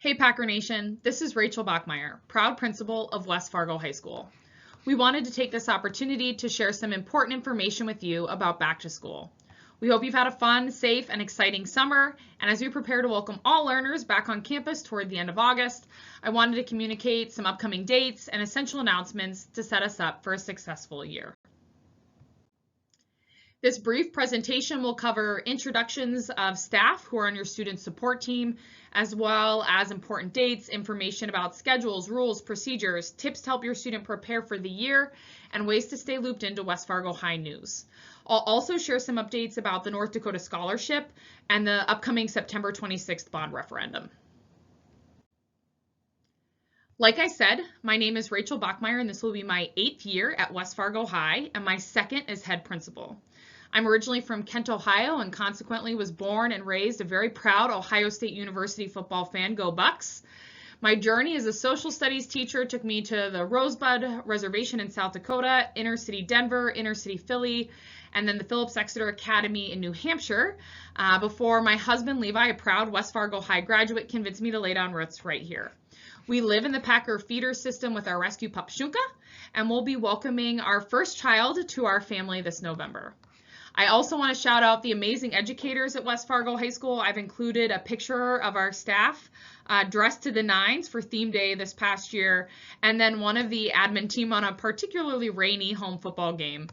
Hey Packer Nation, this is Rachel Bachmeier, proud principal of West Fargo High School. We wanted to take this opportunity to share some important information with you about back to school. We hope you've had a fun, safe, and exciting summer, and as we prepare to welcome all learners back on campus toward the end of August, I wanted to communicate some upcoming dates and essential announcements to set us up for a successful year. This brief presentation will cover introductions of staff who are on your student support team, as well as important dates, information about schedules, rules, procedures, tips to help your student prepare for the year, and ways to stay looped into West Fargo High news. I'll also share some updates about the North Dakota Scholarship and the upcoming September 26th bond referendum. Like I said, my name is Rachel Bachmeier, and this will be my 8th year at West Fargo High, and my 2nd as head principal. I'm originally from Kent, Ohio, and consequently was born and raised a very proud Ohio State University football fan. Go Bucks! My journey as a social studies teacher took me to the Rosebud Reservation in South Dakota, inner city Denver, inner city Philly, and then the Phillips Exeter Academy in New Hampshire, before my husband Levi, a proud West Fargo High graduate, convinced me to lay down roots right here. We live in the Packer feeder system with our rescue pup Shunka, and we'll be welcoming our first child to our family this November. I also want to shout out the amazing educators at West Fargo High School. I've included a picture of our staff dressed to the nines for theme day this past year, and then one of the admin team on a particularly rainy home football game.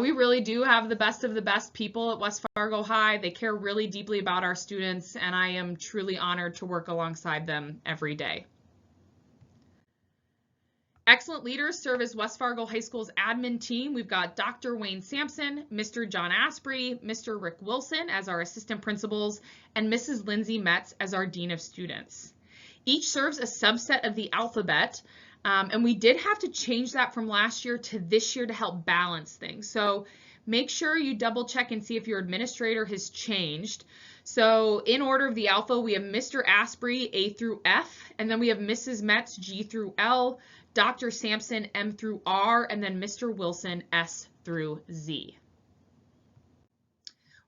We really do have the best of the best people at West Fargo High. They care really deeply about our students, and I am truly honored to work alongside them every day. Excellent leaders serve as West Fargo High School's admin team. We've got Dr. Wayne Sampson, Mr. John Asprey, Mr. Rick Wilson as our assistant principals, and Mrs. Lindsay Metz as our dean of students. Each serves a subset of the alphabet, and we did have to change that from last year to this year to help balance things. So make sure you double check and see if your administrator has changed. So in order of the alpha, we have Mr. Asprey, A through F, and then we have Mrs. Metz, G through L, Dr. Sampson, M through R, and then Mr. Wilson, S through Z.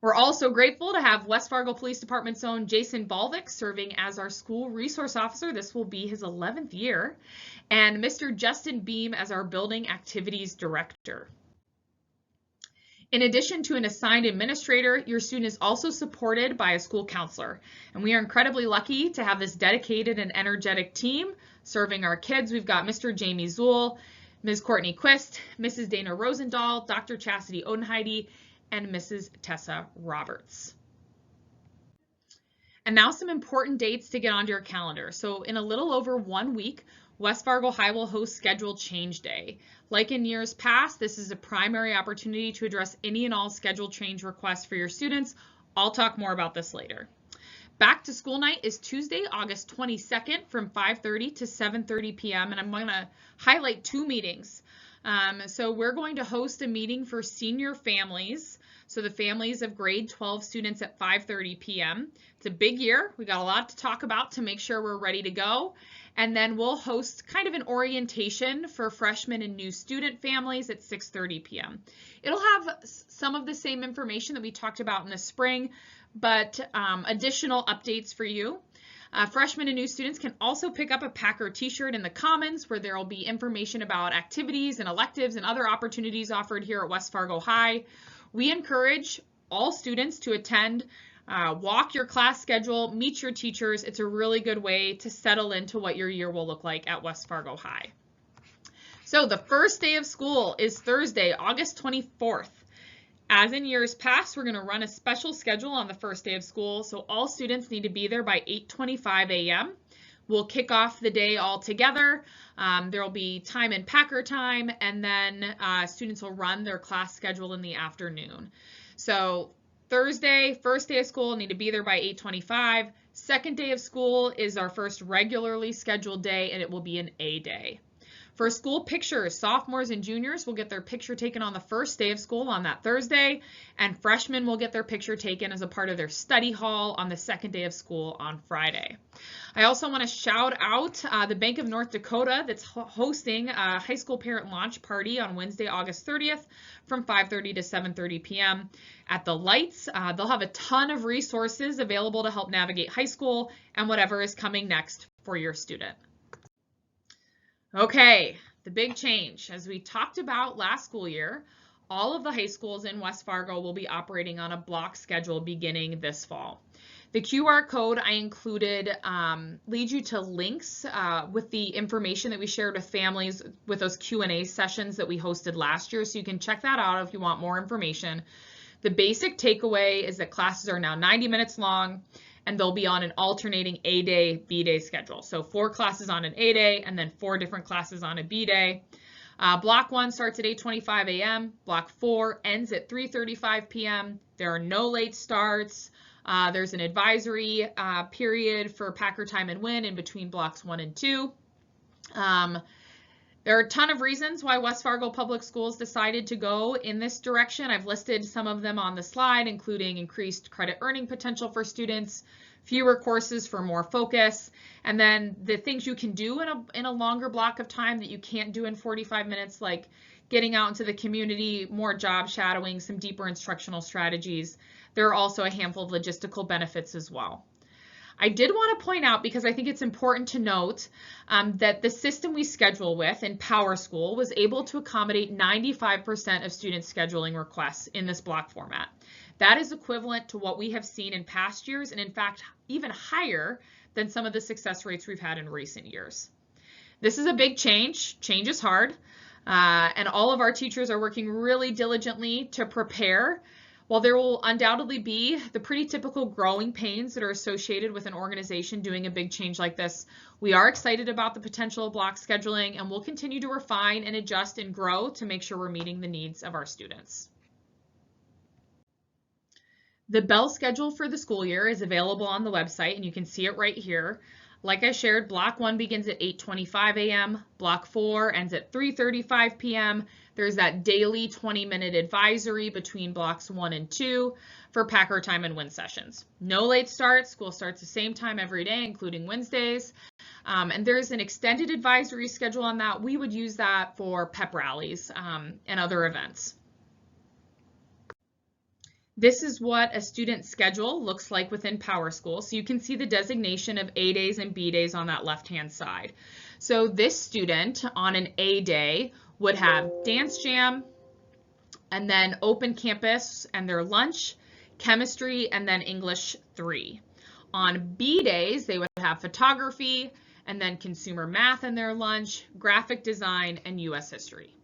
We're also grateful to have West Fargo Police Department's own Jason Balvick serving as our school resource officer. This will be his 11th year, and Mr. Justin Beam as our building activities director. In addition to an assigned administrator, your student is also supported by a school counselor, and we are incredibly lucky to have this dedicated and energetic team serving our kids. We've got Mr. Jamie Zuhl, Ms. Courtney Quist, Mrs. Dana Rosendahl, Dr. Chastity Odenheide, and Mrs. Tessa Roberts. And now some important dates to get onto your calendar. So in a little over 1 week, West Fargo High will host Schedule Change Day. Like in years past, this is a primary opportunity to address any and all schedule change requests for your students. I'll talk more about this later. Back to school night is Tuesday, August 22nd from 5:30 to 7:30 p.m. and I'm going to highlight 2 meetings. So we're going to host a meeting for senior families, so the families of grade 12 students at 5:30 p.m. It's a big year. We got a lot to talk about to make sure we're ready to go. And then we'll host kind of an orientation for freshmen and new student families at 6:30 p.m. It'll have some of the same information that we talked about in the spring, but additional updates for you. Freshmen and new students can also pick up a Packer t-shirt in the Commons where there will be information about activities and electives and other opportunities offered here at West Fargo High. We encourage all students to attend, walk your class schedule, meet your teachers. It's a really good way to settle into what your year will look like at West Fargo High. So the first day of school is Thursday, August 24th. As in years past, we're going to run a special schedule on the first day of school, so all students need to be there by 8:25 a.m. We'll kick off the day all together. There will be time in Packer time, and then students will run their class schedule in the afternoon. So Thursday, first day of school, need to be there by 8:25. Second day of school is our first regularly scheduled day, and it will be an A day. For school pictures, sophomores and juniors will get their picture taken on the first day of school on that Thursday, and freshmen will get their picture taken as a part of their study hall on the second day of school on Friday. I also want to shout out the Bank of North Dakota that's hosting a high school parent launch party on Wednesday, August 30th from 5:30 to 7:30 p.m. at the Lights. They'll have a ton of resources available to help navigate high school and whatever is coming next for your student. Okay, the big change. As we talked about last school year, all of the high schools in West Fargo will be operating on a block schedule beginning this fall. The QR code I included leads you to links with the information that we shared with families with those Q&A sessions that we hosted last year, so you can check that out if you want more information. The basic takeaway is that classes are now 90 minutes long, and they'll be on an alternating A-day, B-day schedule. So 4 classes on an A-day, and then 4 different classes on a B-day. Block 1 starts at 8:25 a.m. Block 4 ends at 3:35 p.m. There are no late starts. There's an advisory period for Packer Time and Win in between blocks 1 and 2. There are a ton of reasons why West Fargo Public Schools decided to go in this direction. I've listed some of them on the slide, including increased credit earning potential for students, fewer courses for more focus, and then the things you can do in a longer block of time that you can't do in 45 minutes, like getting out into the community, more job shadowing, some deeper instructional strategies. There are also a handful of logistical benefits as well. I did want to point out, because I think it's important to note, that the system we schedule with in Power School was able to accommodate 95% of student scheduling requests in this block format. That is equivalent to what we have seen in past years, and in fact, even higher than some of the success rates we've had in recent years. This is a big change. Change is hard, and all of our teachers are working really diligently to prepare. While there will undoubtedly be the pretty typical growing pains that are associated with an organization doing a big change like this, we are excited about the potential of block scheduling, and we'll continue to refine and adjust and grow to make sure we're meeting the needs of our students. The bell schedule for the school year is available on the website, and you can see it right here. Like I shared, Block 1 begins at 8:25 a.m., Block 4 ends at 3:35 p.m. There's that daily 20-minute advisory between Blocks 1 and 2 for Packer Time and Win sessions. No late starts. School starts the same time every day, including Wednesdays. And there's an extended advisory schedule on that. We would use that for pep rallies and other events. This is what a student schedule looks like within Power School. So you can see the designation of A days and B days on that left-hand side. So this student on an A day would have dance jam, and then open campus and their lunch, chemistry, and then English 3. On B days, they would have photography, and then consumer math in their lunch, graphic design, and US history.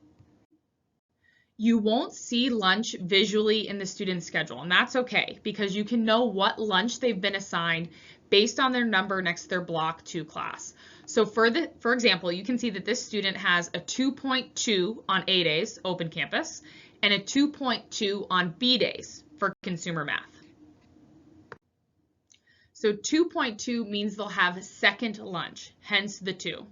You won't see lunch visually in the student schedule, and that's okay, because you can know what lunch they've been assigned based on their number next to their Block 2 class. So for example, you can see that this student has a 2.2 on A days, open campus, and a 2.2 on B days for consumer math. So 2.2 means they'll have second lunch, hence the 2.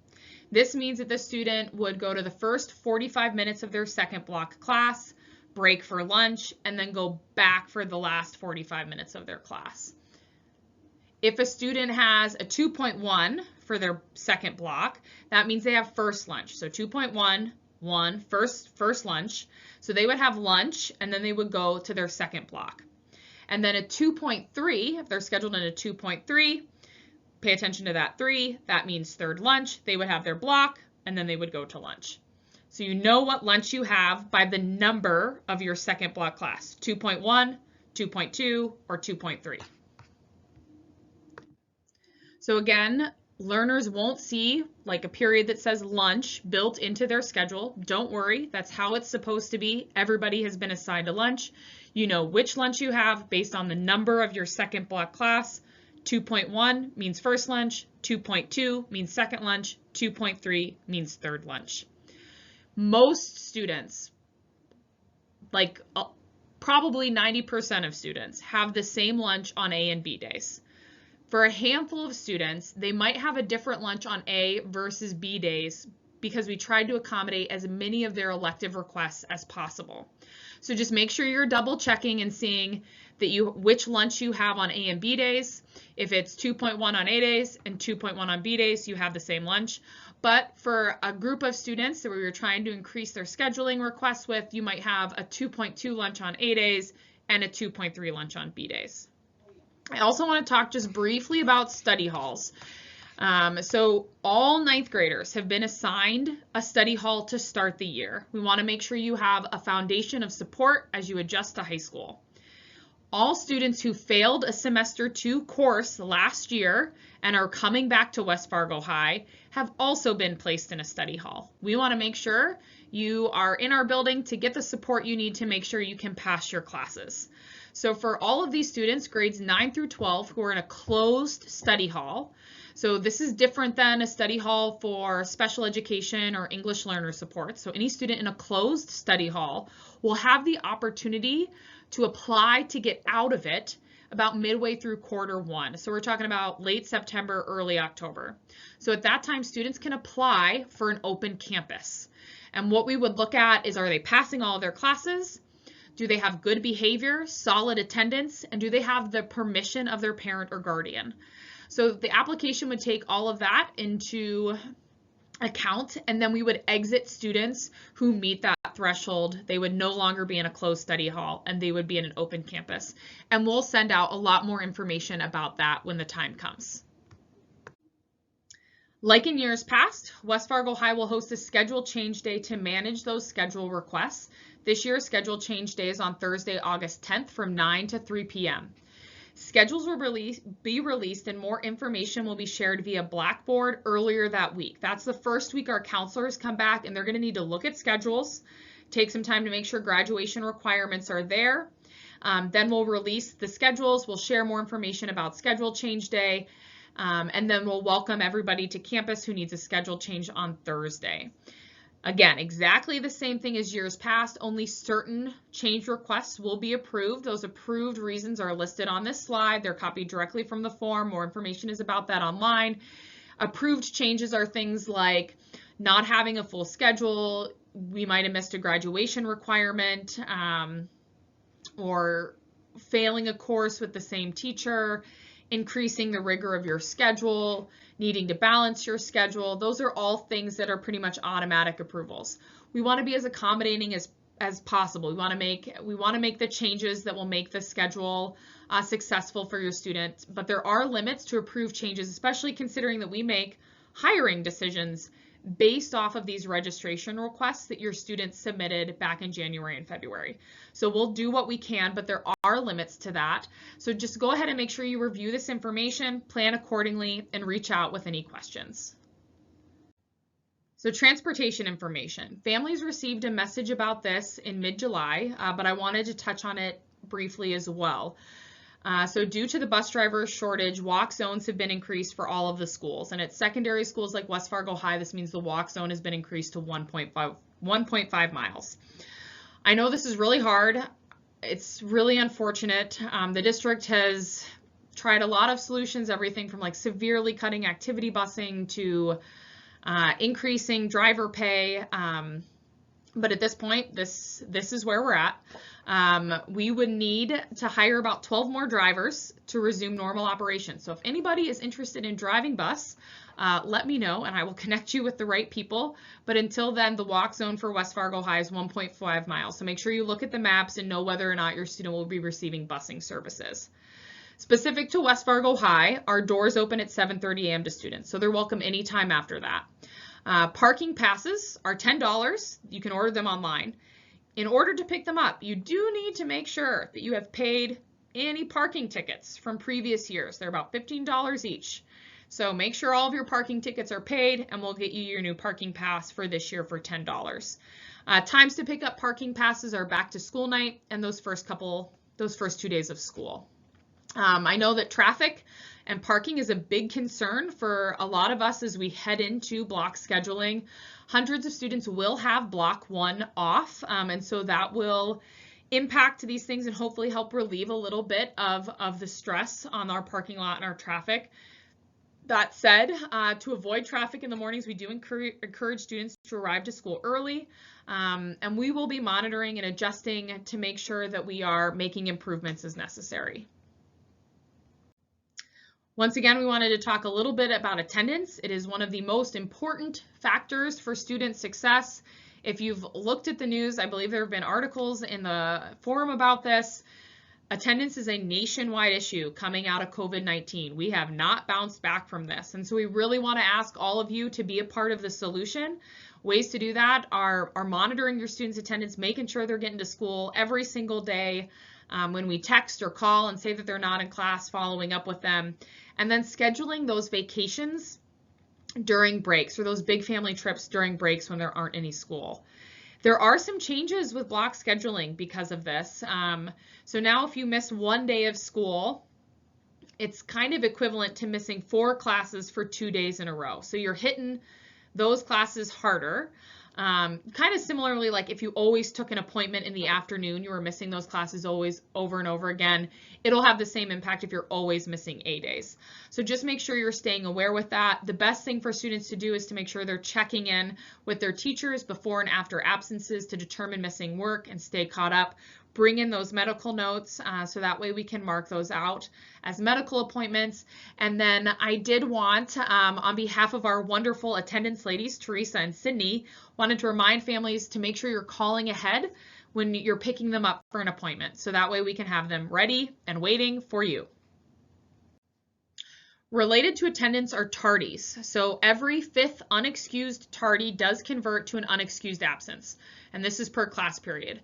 This means that the student would go to the first 45 minutes of their second block class, break for lunch, and then go back for the last 45 minutes of their class. If a student has a 2.1 for their second block, that means they have first lunch. So 2.1, first lunch. So they would have lunch, and then they would go to their second block. And then a 2.3, if they're scheduled in a 2.3, pay attention to that 3, that means third lunch. They would have their block, and then they would go to lunch. So you know what lunch you have by the number of your second block class, 2.1, 2.2, or 2.3. So again, learners won't see like a period that says lunch built into their schedule. Don't worry, that's how it's supposed to be. Everybody has been assigned a lunch. You know which lunch you have based on the number of your second block class. 2.1 means first lunch, 2.2 means second lunch, 2.3 means third lunch. Most students, like probably 90% of students, have the same lunch on A and B days. For a handful of students, they might have a different lunch on A versus B days because we tried to accommodate as many of their elective requests as possible. So just make sure you're double checking and seeing that which lunch you have on A and B days. If it's 2.1 on A days and 2.1 on B days, you have the same lunch. But for a group of students that we were trying to increase their scheduling requests with, you might have a 2.2 lunch on A days and a 2.3 lunch on B days. I also want to talk just briefly about study halls. So all 9th graders have been assigned a study hall to start the year. We want to make sure you have a foundation of support as you adjust to high school. All students who failed a semester 2 course last year and are coming back to West Fargo High have also been placed in a study hall. We want to make sure you are in our building to get the support you need to make sure you can pass your classes. So for all of these students, grades 9 through 12 who are in a closed study hall, so this is different than a study hall for special education or English learner support. So any student in a closed study hall will have the opportunity to apply to get out of it about midway through Q1. So we're talking about late September, early October. So at that time, students can apply for an open campus. And what we would look at is, are they passing all of their classes? Do they have good behavior, solid attendance, and do they have the permission of their parent or guardian? So the application would take all of that into account, and then we would exit students who meet that threshold. They would no longer be in a closed study hall and they would be in an open campus. And we'll send out a lot more information about that when the time comes. Like in years past, West Fargo High will host a schedule change day to manage those schedule requests. This year's schedule change day is on Thursday, August 10th from 9 to 3 p.m. Schedules will be released and more information will be shared via Blackboard earlier that week. That's the first week our counselors come back and they're going to need to look at schedules, take some time to make sure graduation requirements are there. Then we'll release the schedules, we'll share more information about schedule change day, and then we'll welcome everybody to campus who needs a schedule change on Thursday. Again, exactly the same thing as years past, only certain change requests will be approved. Those approved reasons are listed on this slide. They're copied directly from the form. More information is about that online. Approved changes are things like not having a full schedule, we might have missed a graduation requirement, or failing a course with the same teacher, increasing the rigor of your schedule, needing to balance your schedule. Those are all things that are pretty much automatic approvals. We want to be as accommodating as possible. We want to make the changes that will make the schedule successful for your students, but there are limits to approved changes, especially considering that we make hiring decisions based off of these registration requests that your students submitted back in January and February. So we'll do what we can, but there are limits to that. So just go ahead and make sure you review this information, plan accordingly, and reach out with any questions. So transportation information. Families received a message about this in mid-July, but I wanted to touch on it briefly as well. So due to the bus driver shortage, walk zones have been increased for all of the schools. And at secondary schools like West Fargo High, this means the walk zone has been increased to 1.5 miles. I know this is really hard. It's really unfortunate. The district has tried a lot of solutions, everything from like severely cutting activity busing to increasing driver pay. But at this point, this is where we're at. We would need to hire about 12 more drivers to resume normal operations. So if anybody is interested in driving bus, let me know and I will connect you with the right people. But until then, the walk zone for West Fargo High is 1.5 miles. So make sure you look at the maps and know whether or not your student will be receiving busing services. Specific to West Fargo High, our doors open at 7:30 a.m. to students, so they're welcome anytime after that. Parking passes are $10. You can order them online. In order to pick them up, you do need to make sure that you have paid any parking tickets from previous years. They're about $15 each. So make sure all of your parking tickets are paid and we'll get you your new parking pass for this year for $10. Times to pick up parking passes are back to school night and those first 2 days of school. I know that traffic and parking is a big concern for a lot of us as we head into block scheduling. Hundreds of students will have block 1 off, and so that will impact these things and hopefully help relieve a little bit of the stress on our parking lot and our traffic. That said, to avoid traffic in the mornings, we do encourage students to arrive to school early, and we will be monitoring and adjusting to make sure that we are making improvements as necessary. Once again, we wanted to talk a little bit about attendance. It is one of the most important factors for student success. If you've looked at the news, I believe there have been articles in the forum about this. Attendance is a nationwide issue coming out of COVID-19. We have not bounced back from this. And so we really want to ask all of you to be a part of the solution. Ways to do that are monitoring your students' attendance, making sure they're getting to school every single day. When we text or call and say that they're not in class, following up with them, and then scheduling those vacations during breaks or those big family trips during breaks when there aren't any school. There are some changes with block scheduling because of this. So now if you miss one day of school, it's kind of equivalent to missing 4 classes for 2 days in a row. So you're hitting those classes harder. Kind of similarly, like if you always took an appointment in the afternoon, you were missing those classes always over and over again, it'll have the same impact if you're always missing A days. So just make sure you're staying aware with that. The best thing for students to do is to make sure they're checking in with their teachers before and after absences to determine missing work and stay caught up. Bring in those medical notes so that way we can mark those out as medical appointments. And then I did want, on behalf of our wonderful attendance ladies, Teresa and Sydney, wanted to remind families to make sure you're calling ahead when you're picking them up for an appointment. So that way we can have them ready and waiting for you. Related to attendance are tardies. So every 5th unexcused tardie does convert to an unexcused absence, and this is per class period.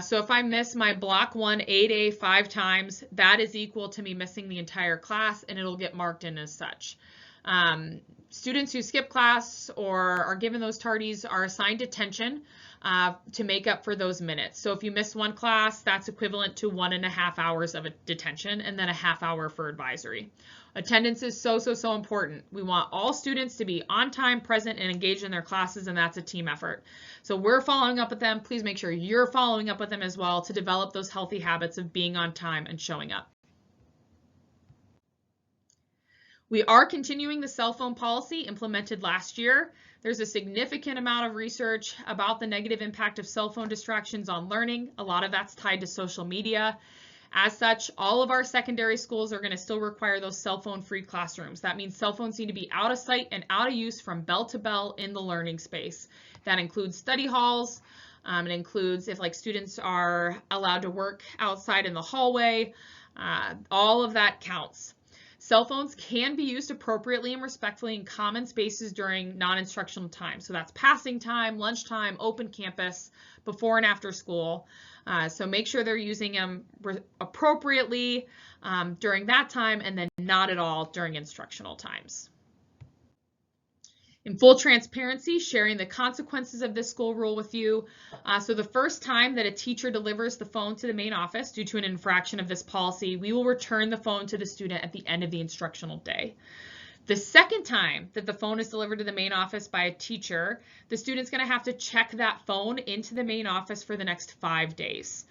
So if I miss my block 1 8A 5 times, that is equal to me missing the entire class, and it'll get marked in as such. Students who skip class or are given those tardies are assigned detention to make up for those minutes. So if you miss one class, that's equivalent to 1.5 hours of a detention and then a half hour for advisory. Attendance is so important. We want all students to be on time, present, and engaged in their classes, and that's a team effort. So we're following up with them. Please make sure you're following up with them as well to develop those healthy habits of being on time and showing up. We are continuing the cell phone policy implemented last year. There's a significant amount of research about the negative impact of cell phone distractions on learning. A lot of that's tied to social media. As such, all of our secondary schools are going to still require those cell phone free classrooms. That means cell phones need to be out of sight and out of use from bell to bell in the learning space. That includes study halls. It includes if like students are allowed to work outside in the hallway. All of that counts. Cell phones can be used appropriately and respectfully in common spaces during non-instructional time. So that's passing time, lunchtime, open campus, before and after school. So make sure they're using them appropriately during that time and then not at all during instructional times. In full transparency, sharing the consequences of this school rule with you. So the first time that a teacher delivers the phone to the main office due to an infraction of this policy, we will return the phone to the student at the end of the instructional day. The second time that the phone is delivered to the main office by a teacher, the student's going to have to check that phone into the main office for the next 5 days.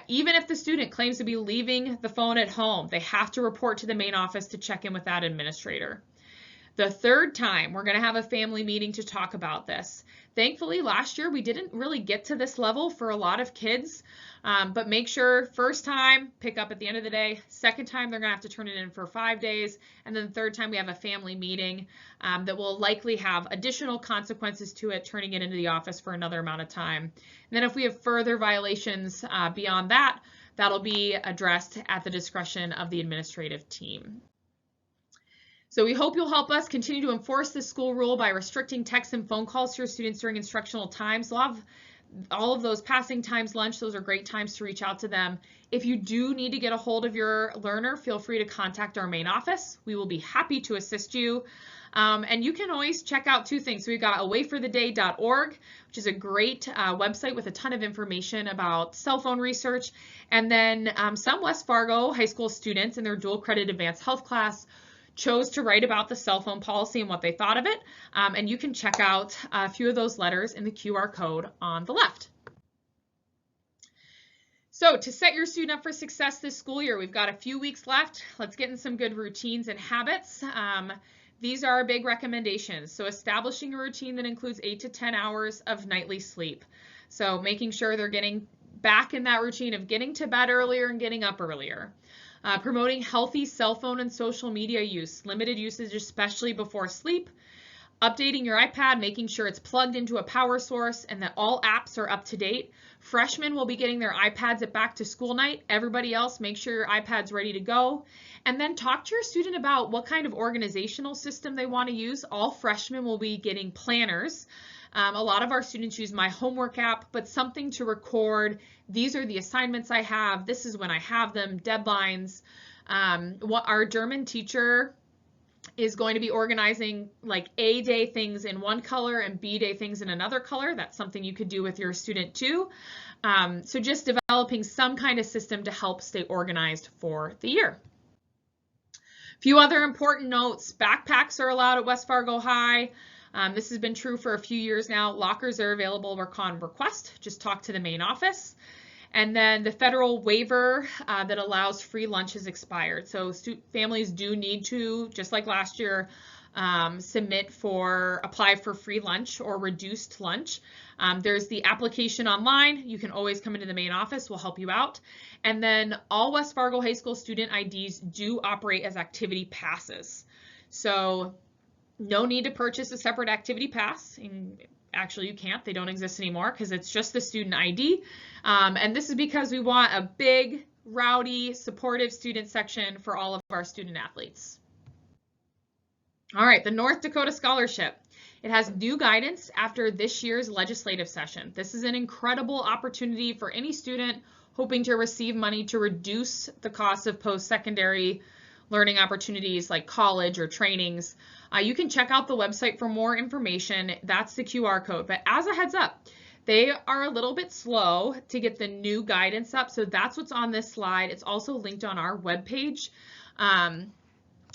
Even if the student claims to be leaving the phone at home, they have to report to the main office to check in with that administrator. The third time, we're going to have a family meeting to talk about this. Thankfully, last year we didn't really get to this level for a lot of kids, but make sure first time, pick up at the end of the day. Second time, they're going to have to turn it in for 5 days. And then the third time, we have a family meeting that will likely have additional consequences to it, turning it into the office for another amount of time. And then if we have further violations beyond that, that'll be addressed at the discretion of the administrative team. So we hope you'll help us continue to enforce this school rule by restricting texts and phone calls to your students during instructional times. We'll have all of those passing times, lunch, those are great times to reach out to them. If you do need to get a hold of your learner, feel free to contact our main office. We will be happy to assist you. And you can always check out 2 things. So we've got awayfortheday.org, which is a great website with a ton of information about cell phone research. And then some West Fargo high school students in their dual credit advanced health class chose to write about the cell phone policy and what they thought of it. And you can check out a few of those letters in the QR code on the left. So to set your student up for success this school year, we've got a few weeks left. Let's get in some good routines and habits. These are our big recommendations. So establishing a routine that includes 8 to 10 hours of nightly sleep. So making sure they're getting back in that routine of getting to bed earlier and getting up earlier. Promoting healthy cell phone and social media use, limited usage, especially before sleep. Updating your iPad, making sure it's plugged into a power source and that all apps are up to date. Freshmen will be getting their iPads at back to school night. Everybody else, make sure your iPad's ready to go. And then talk to your student about what kind of organizational system they want to use. All freshmen will be getting planners. A lot of our students use My Homework app, but something to record. These are the assignments I have. This is when I have them, deadlines. What our German teacher is going to be organizing like A day things in one color and B day things in another color. That's something you could do with your student too. So just developing some kind of system to help stay organized for the year. A few other important notes. Backpacks are allowed at West Fargo High. This has been true for a few years now. Lockers are available upon request. Just talk to the main office. And then the federal waiver that allows free lunch has expired. So families do need to, just like last year, apply for free lunch or reduced lunch. There's the application online. You can always come into the main office. We'll help you out. And then all West Fargo High School student IDs do operate as activity passes. So no need to purchase a separate activity pass. Actually, you can't. They don't exist anymore because it's just the student ID. And this is because we want a big, rowdy, supportive student section for all of our student athletes. All right, the North Dakota Scholarship. It has new guidance after this year's legislative session. This is an incredible opportunity for any student hoping to receive money to reduce the cost of post-secondary learning opportunities like college or trainings. You can check out the website for more information. That's the QR code. But as a heads up, they are a little bit slow to get the new guidance up. So that's what's on this slide. It's also linked on our webpage.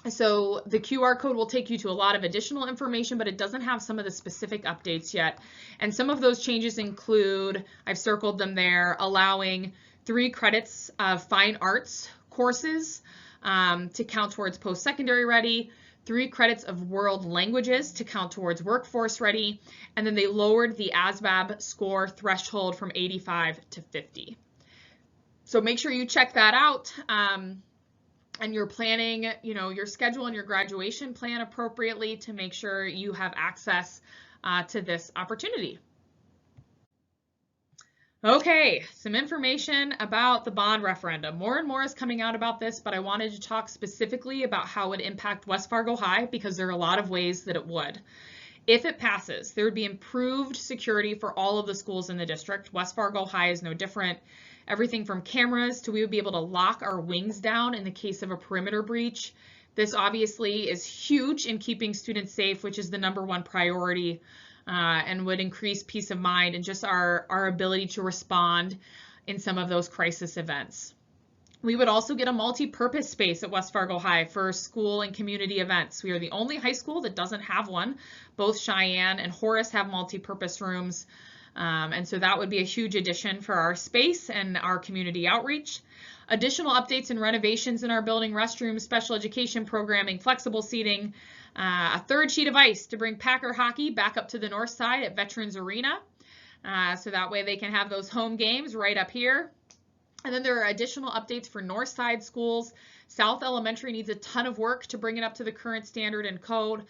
So the QR code will take you to a lot of additional information, but it doesn't have some of the specific updates yet. And some of those changes include, I've circled them there, allowing 3 credits of fine arts courses to count towards post-secondary ready, 3 credits of world languages to count towards workforce ready, and then they lowered the ASVAB score threshold from 85 to 50. So make sure you check that out. And you're planning, your schedule and your graduation plan appropriately to make sure you have access to this opportunity. Okay, some information about the bond referendum. More and more is coming out about this, but I wanted to talk specifically about how it would impact West Fargo High because there are a lot of ways that it would. If it passes, there would be improved security for all of the schools in the district. West Fargo High is no different. Everything from cameras to we would be able to lock our wings down in the case of a perimeter breach. This obviously is huge in keeping students safe, which is the #1 priority, and would increase peace of mind and just our ability to respond in some of those crisis events. We would also get a multi-purpose space at West Fargo High for school and community events. We are the only high school that doesn't have one. Both Cheyenne and Horace have multi-purpose rooms. And so that would be a huge addition for our space and our community outreach. Additional updates and renovations in our building, restrooms, special education programming, flexible seating, a 3rd sheet of ice to bring Packer hockey back up to the north side at Veterans Arena. So that way they can have those home games right up here. And then there are additional updates for north side schools. South Elementary needs a ton of work to bring it up to the current standard and code.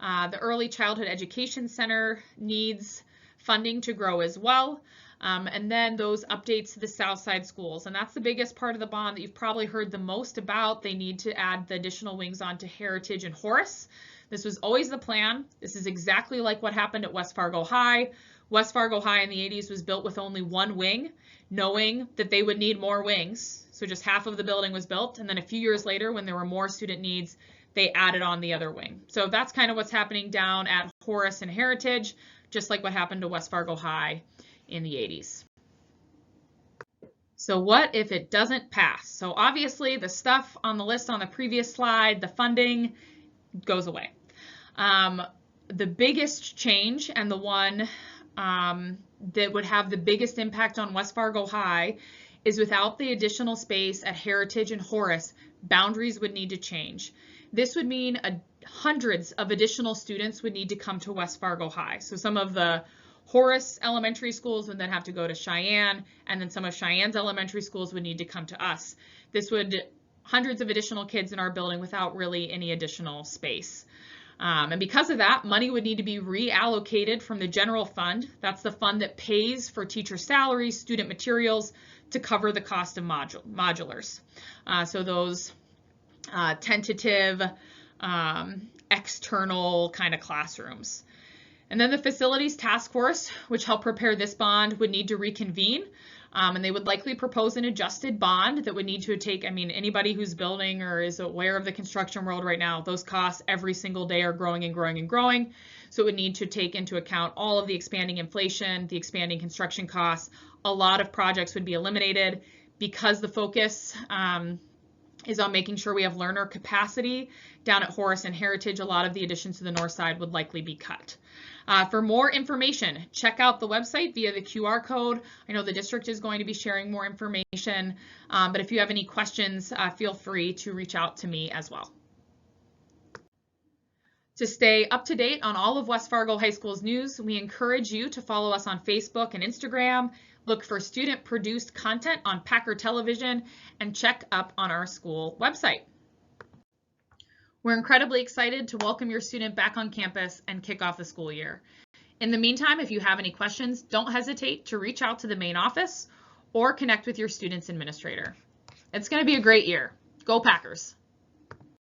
The Early Childhood Education Center needs funding to grow as well. And then those updates to the south side schools. And that's the biggest part of the bond that you've probably heard the most about. They need to add the additional wings onto Heritage and Horace. This was always the plan. This is exactly like what happened at West Fargo High. West Fargo High in the 80s was built with only 1 wing, knowing that they would need more wings. So just half of the building was built. And then a few years later, when there were more student needs, they added on the other wing. So that's kind of what's happening down at Horace and Heritage, just like what happened to West Fargo High in the 80s. So what if it doesn't pass? So obviously the stuff on the list on the previous slide, the funding goes away. The biggest change and the one that would have the biggest impact on West Fargo High is without the additional space at Heritage and Horace, boundaries would need to change. This would mean hundreds of additional students would need to come to West Fargo High. So some of the Horace elementary schools would then have to go to Cheyenne, and then some of Cheyenne's elementary schools would need to come to us. This would hundreds of additional kids in our building without really any additional space. And because of that, money would need to be reallocated from the general fund. That's the fund that pays for teacher salaries, student materials, to cover the cost of modulars. So those tentative, external kind of classrooms. And then the facilities task force, which helped prepare this bond, would need to reconvene. And they would likely propose an adjusted bond that would need to take, anybody who's building or is aware of the construction world right now, those costs every single day are growing and growing and growing. So it would need to take into account all of the expanding inflation, the expanding construction costs. A lot of projects would be eliminated because the focus is on making sure we have learner capacity down at Horace and Heritage. A lot of the additions to the north side would likely be cut. For more information, check out the website via the QR code. I know the district is going to be sharing more information, but if you have any questions, feel free to reach out to me as well. To stay up to date on all of West Fargo High School's news, we encourage you to follow us on Facebook and Instagram, look for student-produced content on Packer Television, and check up on our school website. We're incredibly excited to welcome your student back on campus and kick off the school year. In the meantime, if you have any questions, don't hesitate to reach out to the main office or connect with your student's administrator. It's going to be a great year. Go Packers!